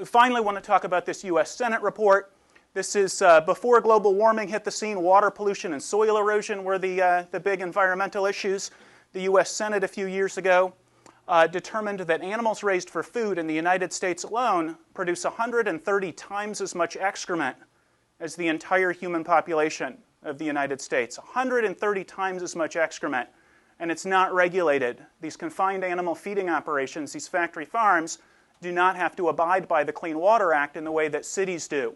Finally, I want to talk about this U.S. Senate report. This is before global warming hit the scene. Water pollution and soil erosion were the big environmental issues. The U.S. Senate a few years ago determined that animals raised for food in the United States alone produce 130 times as much excrement as the entire human population of the United States. 130 times as much excrement, and it's not regulated. These confined animal feeding operations, these factory farms, do not have to abide by the Clean Water Act in the way that cities do.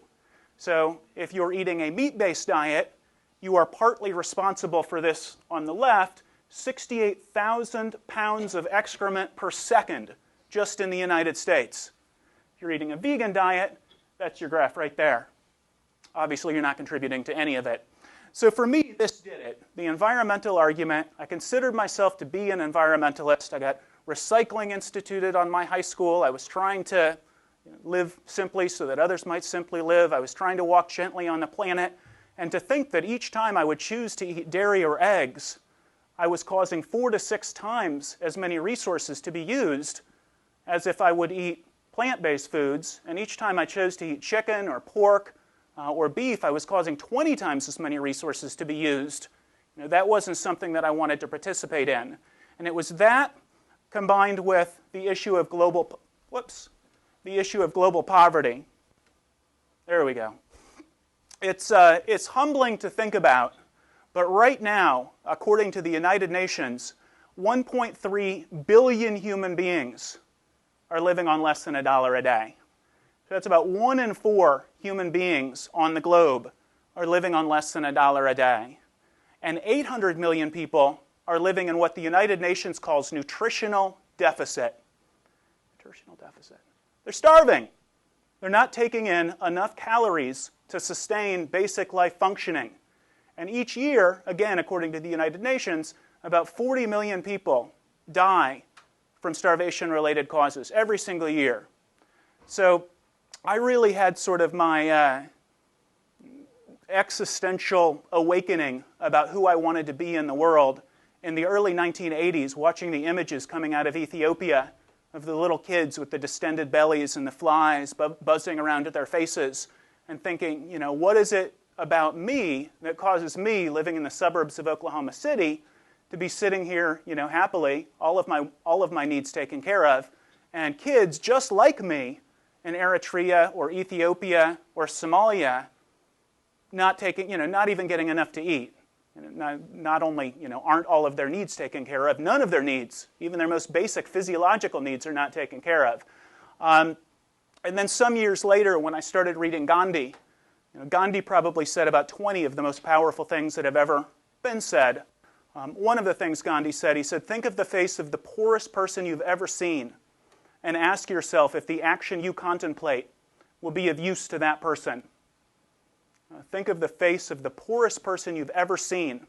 So if you're eating a meat-based diet, you are partly responsible for this on the left, 68,000 pounds of excrement per second just in the United States. If you're eating a vegan diet, that's your graph right there. Obviously, you're not contributing to any of it. So for me, this did it. The environmental argument, I considered myself to be an environmentalist. I got recycling instituted on my high school. I was trying to live simply so that others might simply live. I was trying to walk gently on the planet. And to think that each time I would choose to eat dairy or eggs, I was causing 4 to 6 times as many resources to be used as if I would eat plant-based foods. And each time I chose to eat chicken or pork or beef, I was causing 20 times as many resources to be used. That wasn't something that I wanted to participate in. And it was that combined with the issue of global poverty. There we go. It's humbling to think about, but right now, according to the United Nations, 1.3 billion human beings are living on less than $1 a day. So that's about 1 in 4 human beings on the globe are living on less than $1 a day. And 800 million people are living in what the United Nations calls nutritional deficit. Nutritional deficit. They're starving. They're not taking in enough calories to sustain basic life functioning. And each year, again, according to the United Nations, about 40 million people die from starvation-related causes every single year. So I really had sort of my existential awakening about who I wanted to be in the world in the early 1980s, watching the images coming out of Ethiopia of the little kids with the distended bellies and the flies buzzing around at their faces, and thinking, what is it about me that causes me, living in the suburbs of Oklahoma City, to be sitting here, happily, all of my needs taken care of, and kids just like me in Eritrea or Ethiopia or Somalia, not even getting enough to eat. Not only aren't all of their needs taken care of, none of their needs, even their most basic physiological needs, are not taken care of. And then some years later, when I started reading Gandhi, Gandhi probably said about 20 of the most powerful things that have ever been said. One of the things Gandhi said, he said, think of the face of the poorest person you've ever seen and ask yourself if the action you contemplate will be of use to that person. Think of the face of the poorest person you've ever seen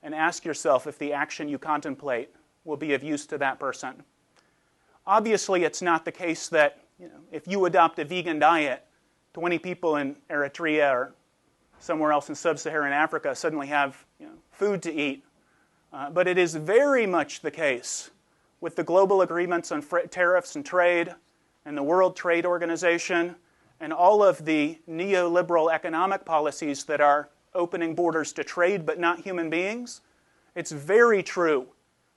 and ask yourself if the action you contemplate will be of use to that person. Obviously, it's not the case that if you adopt a vegan diet, 20 people in Eritrea or somewhere else in sub-Saharan Africa suddenly have food to eat. But it is very much the case with the global agreements on tariffs and trade and the World Trade Organization and all of the neoliberal economic policies that are opening borders to trade but not human beings. It's very true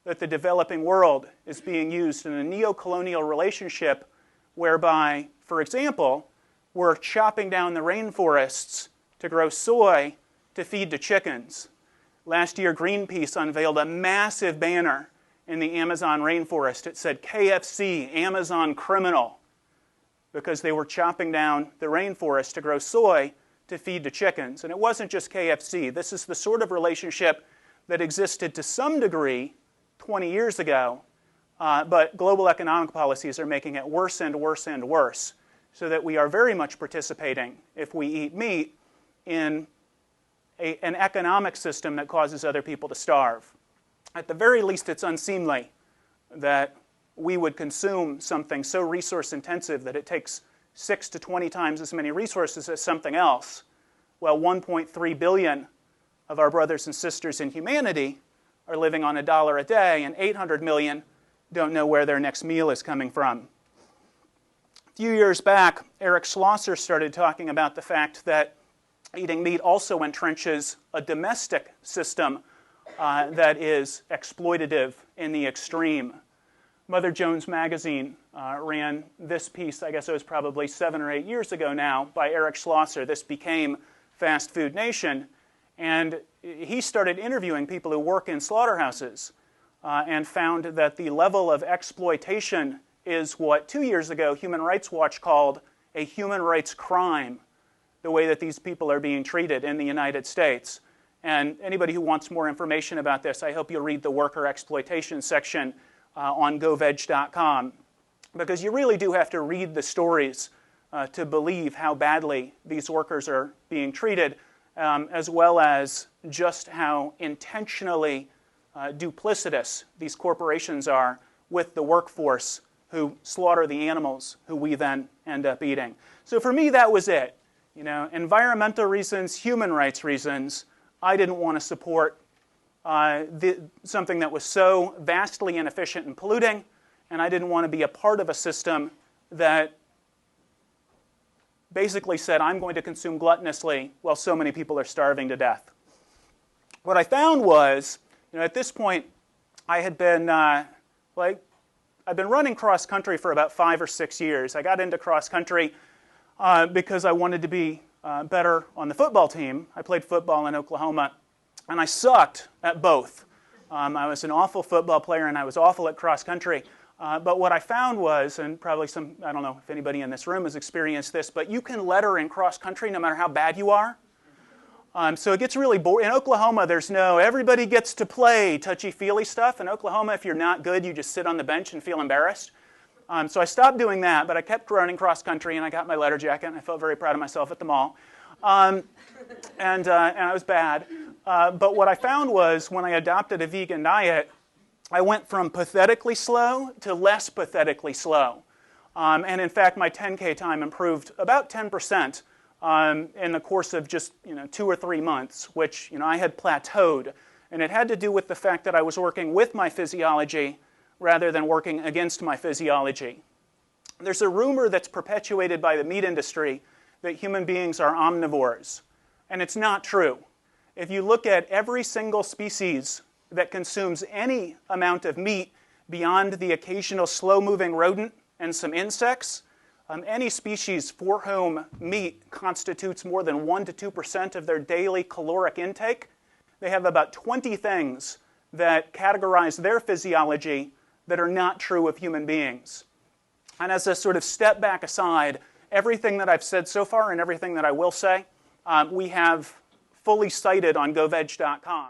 that the developing world is being used in a neo-colonial relationship whereby, for example, we're chopping down the rainforests to grow soy to feed to chickens. Last year, Greenpeace unveiled a massive banner in the Amazon rainforest. It said, KFC, Amazon criminal, because they were chopping down the rainforest to grow soy to feed to chickens. And it wasn't just KFC. This is the sort of relationship that existed to some degree 20 years ago, but global economic policies are making it worse and worse and worse, so that we are very much participating, if we eat meat, in an economic system that causes other people to starve. At the very least, it's unseemly that we would consume something so resource-intensive that it takes 6 to 20 times as many resources as something else, while 1.3 billion of our brothers and sisters in humanity are living on $1 a day, and 800 million don't know where their next meal is coming from. A few years back, Eric Schlosser started talking about the fact that eating meat also entrenches a domestic system that is exploitative in the extreme. Mother Jones magazine ran this piece, I guess it was probably 7 or 8 years ago now, by Eric Schlosser. This became Fast Food Nation. And he started interviewing people who work in slaughterhouses and found that the level of exploitation is what 2 years ago Human Rights Watch called a human rights crime, the way that these people are being treated in the United States. And anybody who wants more information about this, I hope you'll read the worker exploitation section on goveg.com, because you really do have to read the stories to believe how badly these workers are being treated, as well as just how intentionally duplicitous these corporations are with the workforce who slaughter the animals who we then end up eating. So for me, that was it. You know, environmental reasons, human rights reasons, I didn't want to support something that was so vastly inefficient and polluting, and I didn't want to be a part of a system that basically said, I'm going to consume gluttonously while so many people are starving to death. What I found was, you know, at this point, I had been, I've been running cross country for about 5 or 6 years. I got into cross country because I wanted to be better on the football team. I played football in Oklahoma, and I sucked at both. I was an awful football player, and I was awful at cross country. But what I found was, and probably I don't know if anybody in this room has experienced this, but you can letter in cross country no matter how bad you are. So it gets really boring. In Oklahoma, there's no, everybody gets to play touchy-feely stuff. In Oklahoma, if you're not good, you just sit on the bench and feel embarrassed. So I stopped doing that, but I kept running cross country, and I got my letter jacket, and I felt very proud of myself at the mall. And I was bad. But what I found was when I adopted a vegan diet, I went from pathetically slow to less pathetically slow. And in fact, my 10K time improved about 10% in the course of just 2 or 3 months, which I had plateaued. And it had to do with the fact that I was working with my physiology rather than working against my physiology. There's a rumor that's perpetuated by the meat industry that human beings are omnivores. And it's not true. If you look at every single species that consumes any amount of meat beyond the occasional slow-moving rodent and some insects, any species for whom meat constitutes more than 1 to 2% of their daily caloric intake, they have about 20 things that categorize their physiology that are not true of human beings. And as a sort of step back aside, everything that I've said so far and everything that I will say, we have fully cited on goveg.com.